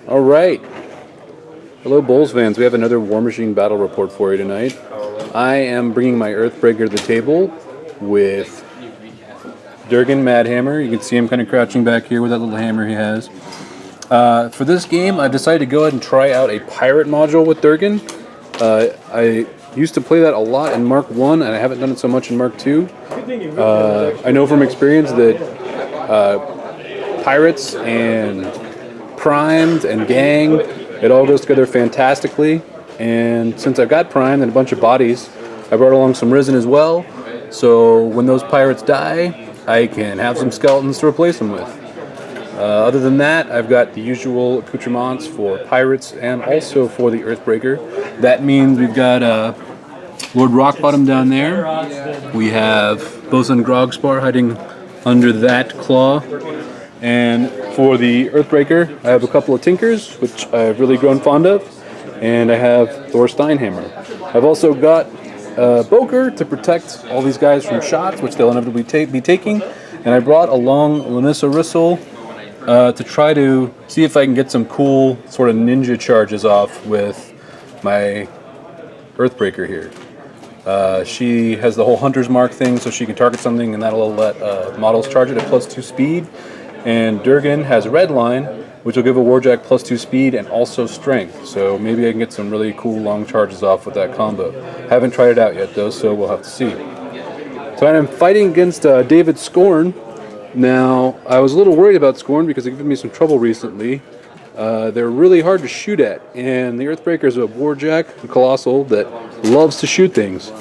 All right. Hello, BoLS fans. We have another Warmachine battle report for you tonight. I am bringing my Earthbreaker to the table with Durgan Madhammer. You can see him kind of crouching back here with that little hammer he has. For this game, I decided to go ahead and try out a pirate module with Durgan. I used to play that a lot in Mark 1, and I haven't done it so much in Mark 2. I know from experience that pirates and primed and gang, it all goes together fantastically. And since I've got primed and a bunch of bodies, I brought along some risen as well. So when those pirates die, I can have some skeletons to replace them with. Other than that, I've got the usual accoutrements for pirates and also for the Earthbreaker. That means we've got Lord Rockbottom down there. We have Bosun Grogspar hiding under that claw. And for the Earthbreaker, I have a couple of Tinkers, which I've really grown fond of. And I have Thor Steinhammer. I've also got Boker to protect all these guys from shots, which they'll inevitably be taking. And I brought along Lanissa Rissel to try to see if I can get some cool sort of ninja charges off with my Earthbreaker here. She has the whole Hunter's Mark thing, so she can target something and that'll let models charge it at +2 speed. And Durgan has a red line, which will give a warjack +2 speed and also strength. So maybe I can get some really cool long charges off with that combo. Haven't tried it out yet though, so we'll have to see. So I'm fighting against David Scorn. Now, I was a little worried about Scorn because they've given me some trouble recently. They're really hard to shoot at, and the Earthbreaker is a warjack, a colossal, that loves to shoot things.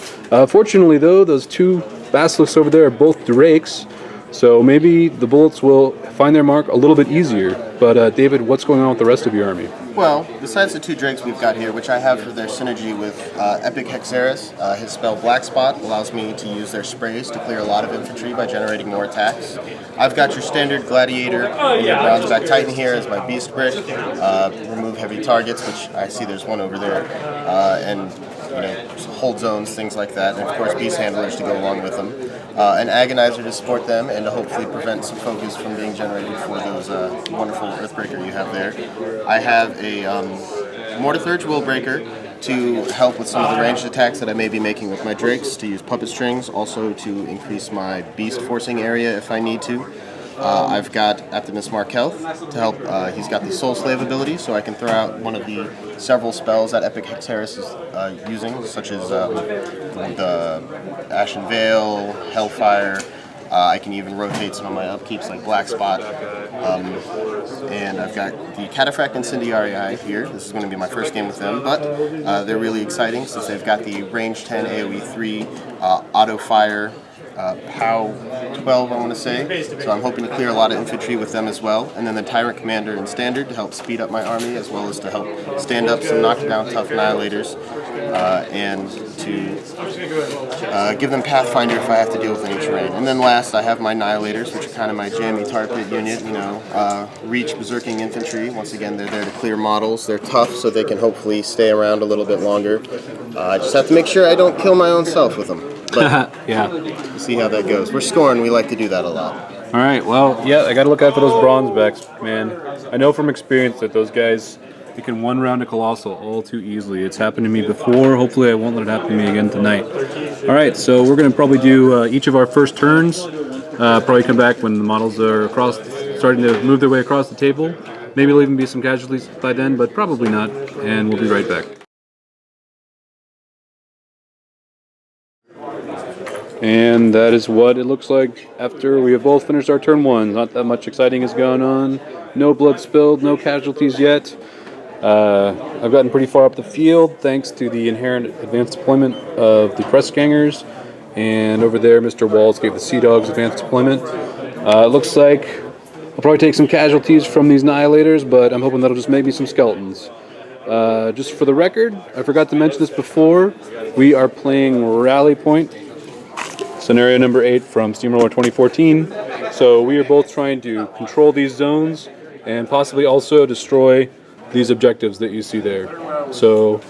Fortunately though, those two basilisks over there are both drakes, so maybe the bullets will find their mark a little bit easier. But David, what's going on with the rest of your army? Well, besides the two drakes we've got here, which I have for their synergy with eHexaris, his spell Black Spot allows me to use their sprays to clear a lot of infantry by generating more attacks. I've got your standard Gladiator and your Bronzeback Titan here as my Beast Brick. Remove heavy targets, which I see there's one over there, and hold zones, things like that, and of course Beast Handlers to go along with them. An Agonizer to support them and to hopefully prevent some focus from being generated for those wonderful Earthbreaker you have there. I have a Mortarthurge Willbreaker to help with some of the ranged attacks that I may be making with my Drakes, to use Puppet Strings, also to increase my Beast Forcing area if I need to. I've got Optimus Markelth to help. He's got the Soul Slave ability, so I can throw out one of the several spells that eHexaris is using, such as the Ashen Veil, Hellfire. I can even rotate some of my upkeeps like Black Spot. And I've got the Cataphract Incendiarii here. This is going to be my first game with them, but they're really exciting since they've got the range 10 AoE 3 auto fire. POW 12, I want to say. So I'm hoping to clear a lot of infantry with them as well. And then the Tyrant Commander in Standard to help speed up my army, as well as to help stand up some knockdown tough Annihilators, and to give them Pathfinder if I have to deal with any terrain. And then last, I have my Annihilators, which are kind of my jammy tar pit unit, reach berserking infantry. Once again, they're there to clear models. They're tough, so they can hopefully stay around a little bit longer. I just have to make sure I don't kill my own self with them. But yeah. We'll see how that goes. We're Scorn, we like to do that a lot. All right, well, yeah, I got to look out for those bronze backs, man. I know from experience that those guys, they can one round a Colossal all too easily. It's happened to me before. Hopefully I won't let it happen to me again tonight. All right, so we're going to probably do each of our first turns. Probably come back when the models are starting to move their way across the table. Maybe there'll even be some casualties by then, but probably not. And we'll be right back. And that is what it looks like after we have both finished our turn one. Not that much exciting is going on. No blood spilled, no casualties yet. I've gotten pretty far up the field thanks to the inherent advanced deployment of the press gangers. And over there, Mr. Walls gave the Sea Dogs advanced deployment. It looks like I'll probably take some casualties from these Annihilators, but I'm hoping that'll just make me some skeletons. Just for the record, I forgot to mention this before, we are playing Rally Point, scenario number 8 from Steamroller 2014. So we are both trying to control these zones and possibly also destroy these objectives that you see there. So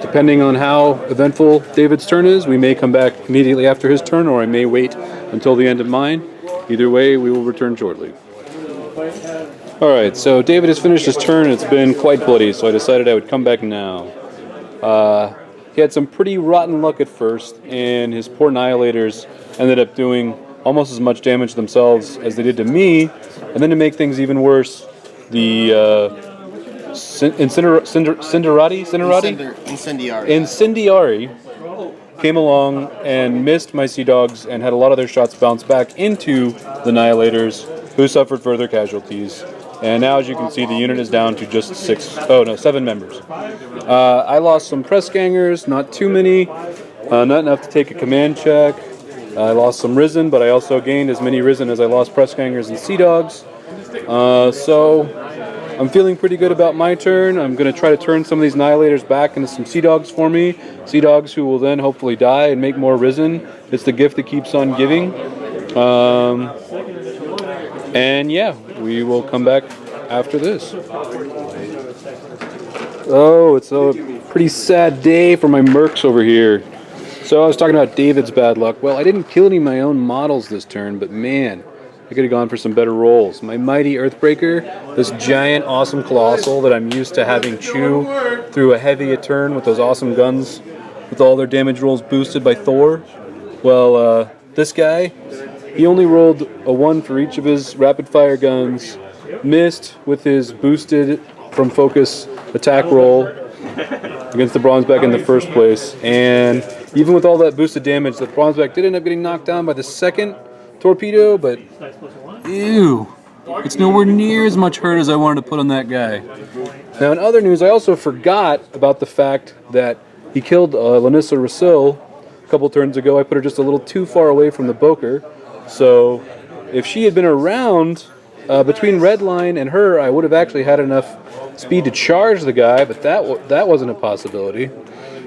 depending on how eventful David's turn is, we may come back immediately after his turn, or I may wait until the end of mine. Either way, we will return shortly. Alright, so David has finished his turn and it's been quite bloody, so I decided I would come back now. He had some pretty rotten luck at first, and his poor Annihilators ended up doing almost as much damage themselves as they did to me, and then to make things even worse, the Incendiary came along and missed my Sea Dogs and had a lot of their shots bounce back into the Annihilators, who suffered further casualties. And now, as you can see, the unit is down to just 7 members. I lost some press gangers, not too many, not enough to take a command check. I lost some Risen, but I also gained as many Risen as I lost press gangers and Sea Dogs. So I'm feeling pretty good about my turn. I'm going to try to turn some of these Annihilators back into some Sea Dogs for me. Sea Dogs who will then hopefully die and make more Risen. It's the gift that keeps on giving. And yeah, we will come back after this. Oh, it's a pretty sad day for my Mercs over here. So I was talking about David's bad luck. Well, I didn't kill any of my own models this turn, but man, I could have gone for some better rolls. My mighty Earthbreaker, this giant, awesome Colossal that I'm used to having chew through a heavy a turn with those awesome guns with all their damage rolls boosted by Thor. Well, this guy, he only rolled a 1 for each of his rapid-fire guns, missed with his boosted from focus attack roll against the Bronzeback in the first place, and even with all that boosted damage, the Bronzeback did end up getting knocked down by the second torpedo, but ew, it's nowhere near as much hurt as I wanted to put on that guy. Now, in other news, I also forgot about the fact that he killed Lanissa Rasil a couple turns ago. I put her just a little too far away from the Boker. So if she had been around between Redline and her, I would have actually had enough speed to charge the guy, but that wasn't a possibility.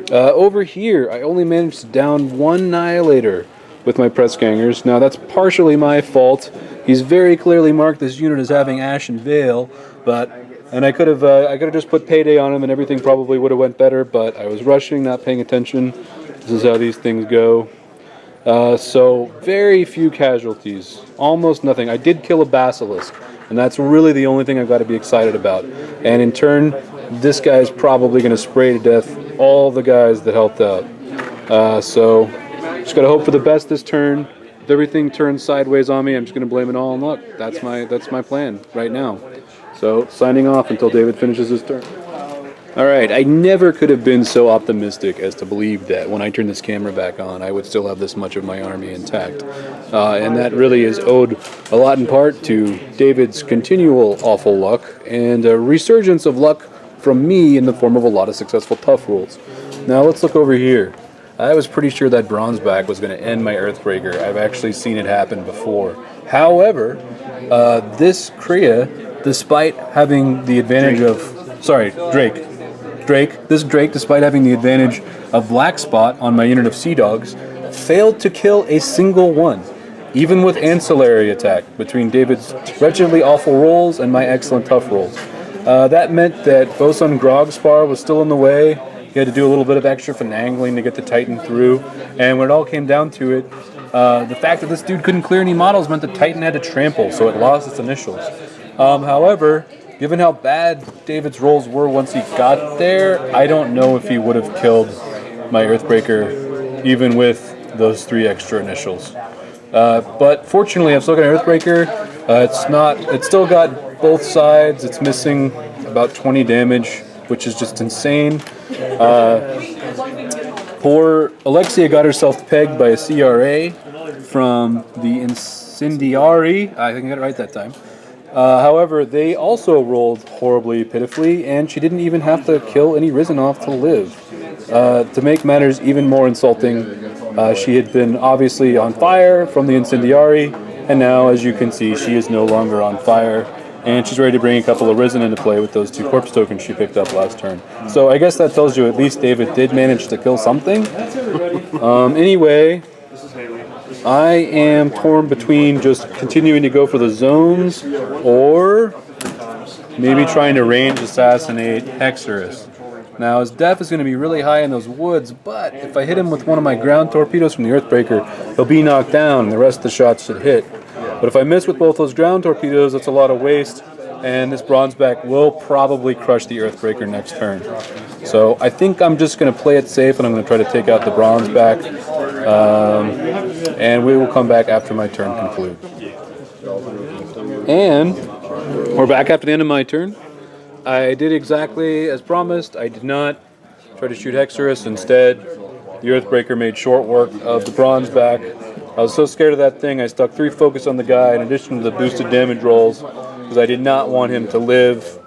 Over here, I only managed to down 1 Annihilator with my press gangers. Now that's partially my fault. He's very clearly marked this unit as having Ashen Veil, and I could have just put Payday on him and everything probably would have went better, but I was rushing, not paying attention. This is how these things go. So very few casualties, almost nothing. I did kill a Basilisk, and that's really the only thing I've got to be excited about. And in turn, this guy's probably going to spray to death all the guys that helped out. So just got to hope for the best this turn. If everything turns sideways on me, I'm just going to blame it all on luck. That's my plan right now. So signing off until David finishes his turn. Alright, I never could have been so optimistic as to believe that when I turn this camera back on, I would still have this much of my army intact. And that really is owed a lot in part to David's continual awful luck and a resurgence of luck from me in the form of a lot of successful tough rolls. Now let's look over here. I was pretty sure that Bronzeback was going to end my Earthbreaker. I've actually seen it happen before. However, this Kriya, despite having the advantage of... Sorry, Drake. This Drake, despite having the advantage of Black Spot on my unit of Sea Dogs, failed to kill a single one, even with ancillary attack between David's wretchedly awful rolls and my excellent tough rolls. That meant that Bosun Grogspar was still in the way. He had to do a little bit of extra finagling to get the Titan through, and when it all came down to it, the fact that this dude couldn't clear any models meant the Titan had to trample, so it lost its initials. However, given how bad David's rolls were once he got there, I don't know if he would have killed my Earthbreaker even with those 3 extra initials. But fortunately, I've still got an Earthbreaker. It's still got both sides. It's missing about 20 damage, which is just insane. Poor Alexia got herself pegged by a CRA from the Incendiary. I think I got it right that time. However, they also rolled horribly pitifully, and she didn't even have to kill any Risen off to live. To make matters even more insulting, she had been obviously on fire from the Incendiary, and now, as you can see, she is no longer on fire, and she's ready to bring a couple of Risen into play with those 2 corpse tokens she picked up last turn. So I guess that tells you at least David did manage to kill something. Anyway, I am torn between just continuing to go for the zones or maybe trying to range assassinate eHexaris. Now, his def is going to be really high in those woods, but if I hit him with one of my ground torpedoes from the Earthbreaker, he'll be knocked down and the rest of the shots should hit. But if I miss with both those ground torpedoes, that's a lot of waste, and this Bronzeback will probably crush the Earthbreaker next turn. So I think I'm just going to play it safe, and I'm going to try to take out the Bronzeback, and we will come back after my turn concludes. And we're back after the end of my turn. I did exactly as promised. I did not try to shoot eHexaris. Instead, the Earthbreaker made short work of the Bronzeback. I was so scared of that thing, I stuck 3 focus on the guy in addition to the boosted damage rolls, because I did not want him to live.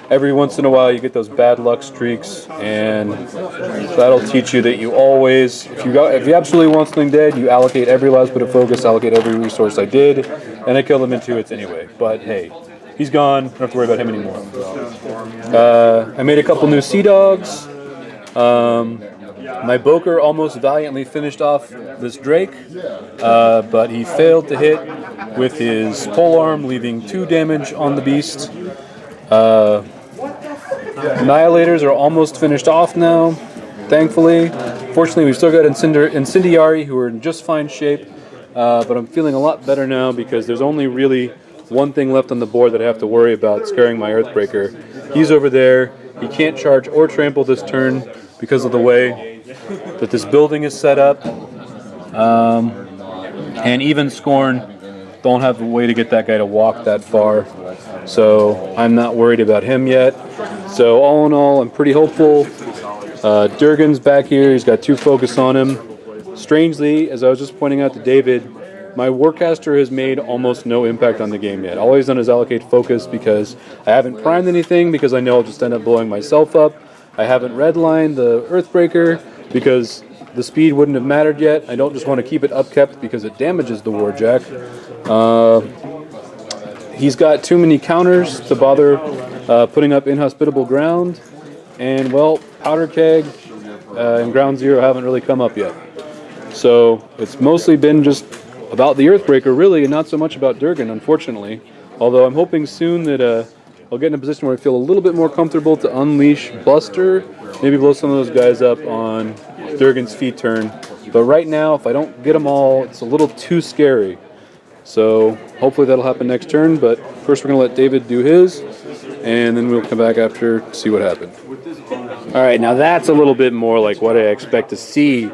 Every once in a while you get those bad luck streaks, and that'll teach you that you always, if you absolutely want something dead, you allocate every last bit of focus, allocate every resource. I did, and I killed him in 2 hits anyway. But hey, he's gone, don't have to worry about him anymore. I made a couple new Sea Dogs. My Boker almost valiantly finished off this Drake, but he failed to hit with his polearm, leaving 2 damage on the beast. Annihilators are almost finished off now, thankfully. Fortunately, we've still got Incendiary, who are in just fine shape, but I'm feeling a lot better now because there's only really one thing left on the board that I have to worry about scaring my Earthbreaker. He's over there. He can't charge or trample this turn because of the way that this building is set up. And even Scorn don't have a way to get that guy to walk that far. So I'm not worried about him yet. So all in all, I'm pretty hopeful. Durgan's back here. He's got 2 focus on him. Strangely, as I was just pointing out to David, my Warcaster has made almost no impact on the game yet. All he's done is allocate focus because I haven't primed anything because I know I'll just end up blowing myself up. I haven't redlined the Earthbreaker because the speed wouldn't have mattered yet. I don't just want to keep it upkept because it damages the Warjack. He's got too many counters to bother putting up inhospitable ground. And, well, Powder Keg and Ground Zero haven't really come up yet. So it's mostly been just about the Earthbreaker, really, and not so much about Durgan, unfortunately. Although I'm hoping soon that I'll get in a position where I feel a little bit more comfortable to unleash Buster, maybe blow some of those guys up on Durgan's feet turn. But right now, if I don't get them all, it's a little too scary. So hopefully that'll happen next turn, but first we're going to let David do his, and then we'll come back after to see what happened. All right, now that's a little bit more like what I expect to see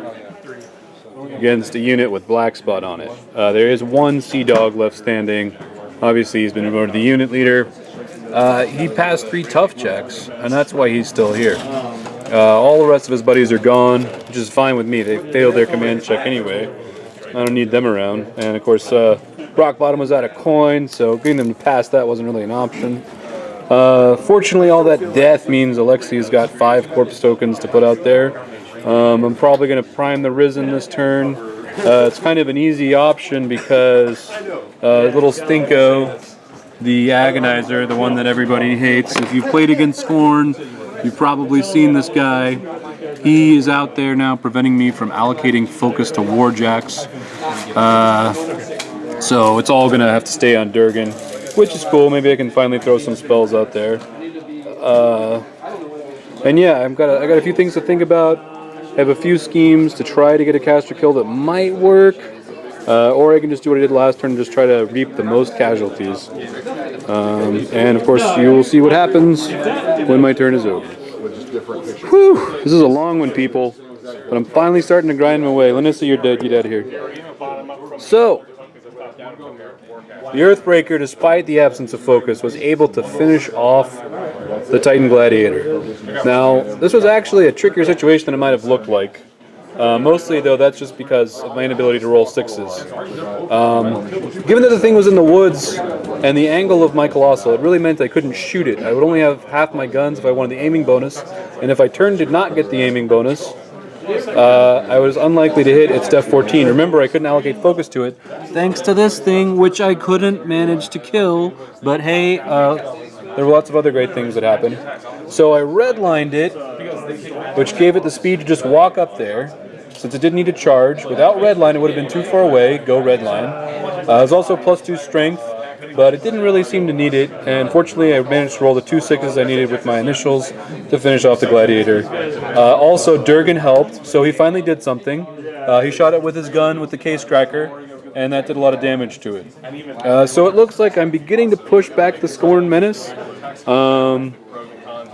against a unit with Black Spot on it. There is 1 Sea Dog left standing. Obviously, he's been promoted to the unit leader. He passed 3 tough checks, and that's why he's still here. All the rest of his buddies are gone, which is fine with me. They failed their command check anyway. I don't need them around. And of course, Rock Bottom was out of coin, so getting them to pass that wasn't really an option. Fortunately, all that death means Alexi's got 5 corpse tokens to put out there. I'm probably going to prime the Risen this turn. It's kind of an easy option because little Stinko, the Agonizer, the one that everybody hates. If you've played against Scorn, you've probably seen this guy. He is out there now preventing me from allocating focus to Warjacks. So it's all going to have to stay on Durgan, which is cool. Maybe I can finally throw some spells out there. And yeah, I got a few things to think about. I have a few schemes to try to get a caster kill that might work. Or I can just do what I did last turn and just try to reap the most casualties. And of course, you will see what happens when my turn is over. Whew, this is a long one, people, but I'm finally starting to grind my way. Let me see your dead here. So, the Earthbreaker, despite the absence of focus, was able to finish off the Titan Gladiator. Now, this was actually a trickier situation than it might have looked like. Mostly, though, that's just because of my inability to roll 6s. Given that the thing was in the woods and the angle of my Colossal, it really meant I couldn't shoot it. I would only have half my guns if I wanted the aiming bonus, and if I did not get the aiming bonus, I was unlikely to hit its Def 14. Remember, I couldn't allocate focus to it, thanks to this thing, which I couldn't manage to kill, but hey, there were lots of other great things that happened. So I redlined it, which gave it the speed to just walk up there. Since it didn't need to charge, without redline it would have been too far away, go redline. It was also +2 strength, but it didn't really seem to need it, and fortunately I managed to roll the 2 6s I needed with my initials to finish off the Gladiator. Also, Durgan helped, so he finally did something. He shot it with his gun with the case cracker, and that did a lot of damage to it. So it looks like I'm beginning to push back the Scorn Menace.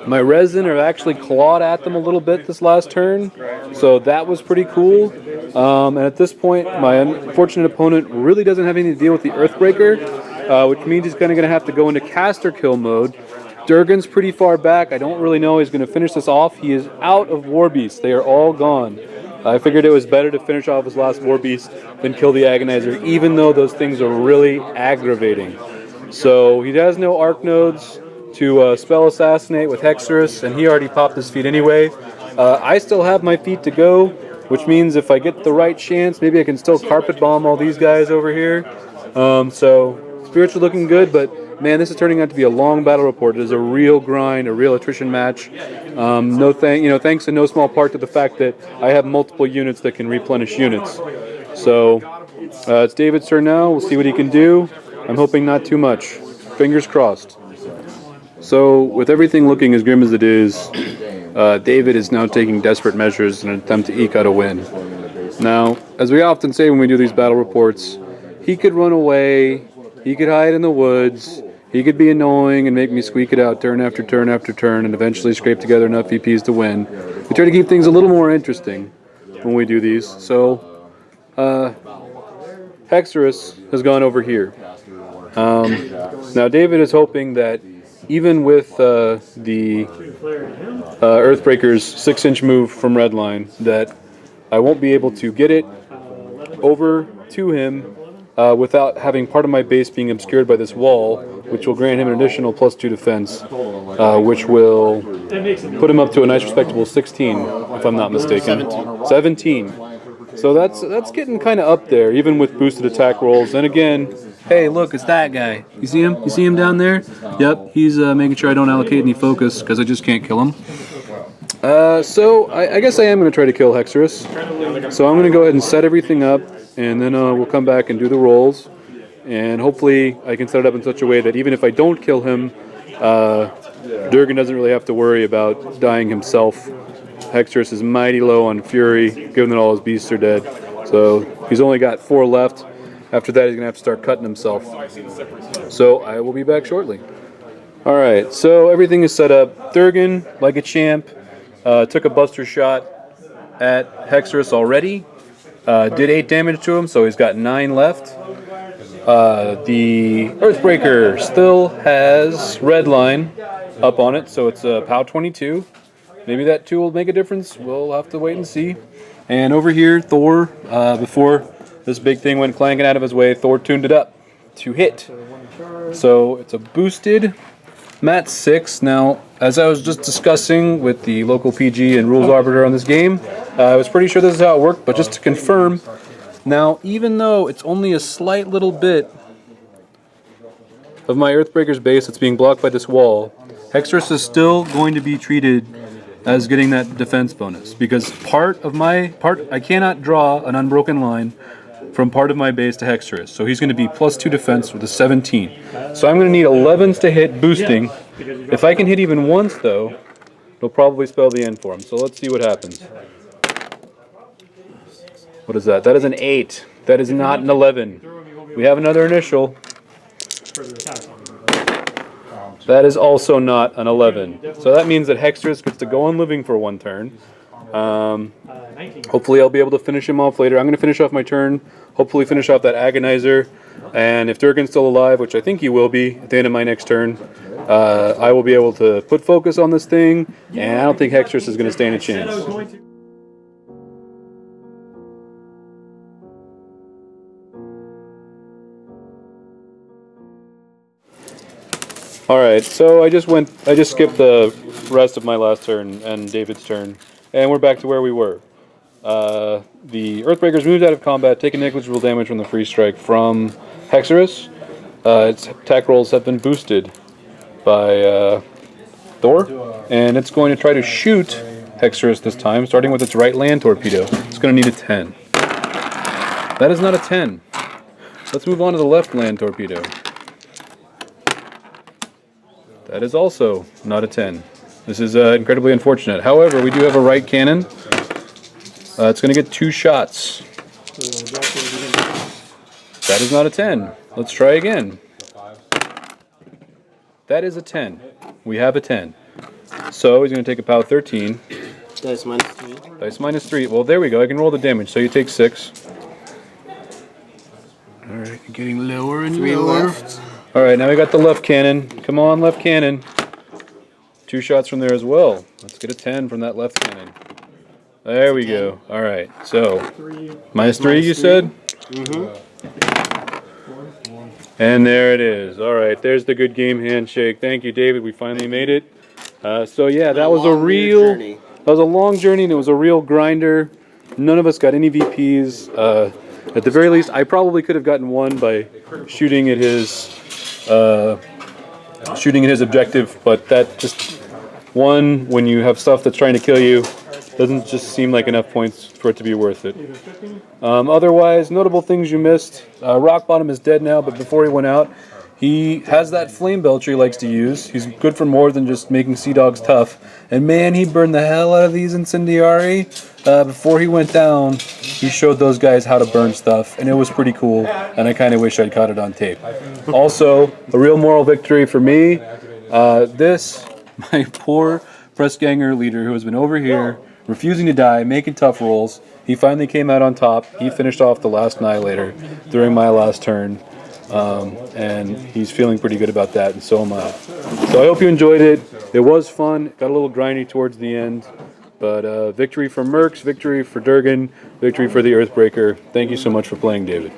My resin have actually clawed at them a little bit this last turn, so that was pretty cool. And at this point, my unfortunate opponent really doesn't have anything to deal with the Earthbreaker, which means he's kind of going to have to go into caster kill mode. Durgan's pretty far back. I don't really know he's going to finish this off. He is out of War Beasts. They are all gone. I figured it was better to finish off his last War Beast than kill the Agonizer, even though those things are really aggravating. So he has no Arc Nodes to spell Assassinate with Hexaris, and he already popped his feat anyway. I still have my feat to go, which means if I get the right chance, maybe I can still Carpet Bomb all these guys over here. So spirits are looking good, but man, this is turning out to be a long battle report. It is a real grind, a real attrition match. Thanks in no small part to the fact that I have multiple units that can replenish units. So it's David's turn now. We'll see what he can do. I'm hoping not too much. Fingers crossed. So with everything looking as grim as it is, David is now taking desperate measures in an attempt to eke out a win. Now, as we often say when we do these battle reports, he could run away, he could hide in the woods, he could be annoying and make me squeak it out turn after turn after turn and eventually scrape together enough VPs to win. We try to keep things a little more interesting when we do these. So, Hexaris has gone over here. Now David is hoping that even with the Earthbreaker's 6-inch move from Redline, that I won't be able to get it over to him without having part of my base being obscured by this wall, which will grant him an additional +2 defense, which will put him up to a nice respectable 16, if I'm not mistaken. 17. So that's getting kind of up there, even with boosted attack rolls. And again, hey, look, it's that guy. You see him? You see him down there? Yep, he's making sure I don't allocate any focus because I just can't kill him. So I guess I am going to try to kill Hexaris. So I'm going to go ahead and set everything up, and then we'll come back and do the rolls. And hopefully I can set it up in such a way that even if I don't kill him, Durgan doesn't really have to worry about dying himself. Hexaris is mighty low on Fury, given that all his beasts are dead. So he's only got 4 left. After that, he's going to have to start cutting himself. So I will be back shortly. Alright, so everything is set up. Durgan, like a champ, took a buster shot at Hexaris already. Did 8 damage to him, so he's got 9 left. The Earthbreaker still has Redline up on it, so it's a POW 22. Maybe that 2 will make a difference. We'll have to wait and see. And over here, Thor, before this big thing went clanking out of his way, Thor tuned it up to hit. So it's a boosted Mat 6. Now, as I was just discussing with the local PG and rules arbiter on this game, I was pretty sure this is how it worked, but just to confirm, now even though it's only a slight little bit of my Earthbreaker's base that's being blocked by this wall, Hexaris is still going to be treated as getting that defense bonus, because I cannot draw an unbroken line from part of my base to Hexaris, so he's going to be +2 defense with a 17. So I'm going to need 11s to hit boosting. If I can hit even once, though, it'll probably spell the end for him. So let's see what happens. What is that? That is an 8. That is not an 11. We have another initial. That is also not an 11. So that means that Hexaris gets to go on living for 1 turn. Hopefully I'll be able to finish him off later. I'm going to finish off my turn, hopefully finish off that Agonizer, and if Durgan's still alive, which I think he will be at the end of my next turn, I will be able to put focus on this thing, and I don't think Hexaris is going to stand a chance. Alright, so I just skipped the rest of my last turn and David's turn, and we're back to where we were. The Earthbreaker's moved out of combat, taking negligible damage from the free strike from Hexaris. Its attack rolls have been boosted by Thor, and it's going to try to shoot Hexaris this time, starting with its right land torpedo. It's going to need a 10. That is not a 10. Let's move on to the left land torpedo. That is also not a 10. This is incredibly unfortunate. However, we do have a right cannon. It's going to get 2 shots. That is not a 10. Let's try again. That is a 10. We have a 10. So he's going to take a POW 13. Dice minus 3. Dice minus 3. Well, there we go. I can roll the damage. So you take 6. Alright, getting lower and 3 lower. left. Alright, now we got the left cannon. Come on, left cannon. 2 shots from there as well. Let's get a 10 from that left cannon. There we go. Alright, so minus 3 you said? Mm-hmm. And there it is. Alright, there's the good game handshake. Thank you, David. We finally made it. So yeah, that was a real... That was a long journey, and it was a real grinder. None of us got any VPs. At the very least, I probably could have gotten one by shooting at his objective, but that just one, when you have stuff that's trying to kill you, doesn't just seem like enough points for it to be worth it. Otherwise, notable things you missed. Rock Bottom is dead now, but before he went out, he has that flame belcher he likes to use. He's good for more than just making Sea Dogs tough. And man, he burned the hell out of these Incendiary. Before he went down, he showed those guys how to burn stuff, and it was pretty cool, and I kind of wish I'd caught it on tape. Also, a real moral victory for me. My poor press ganger leader who has been over here, refusing to die, making tough rolls, he finally came out on top. He finished off the last Annihilator during my last turn. And he's feeling pretty good about that, and so am I. So I hope you enjoyed it. It was fun. Got a little grindy towards the end. But victory for Mercs, victory for Durgan, victory for the Earthbreaker. Thank you so much for playing, David.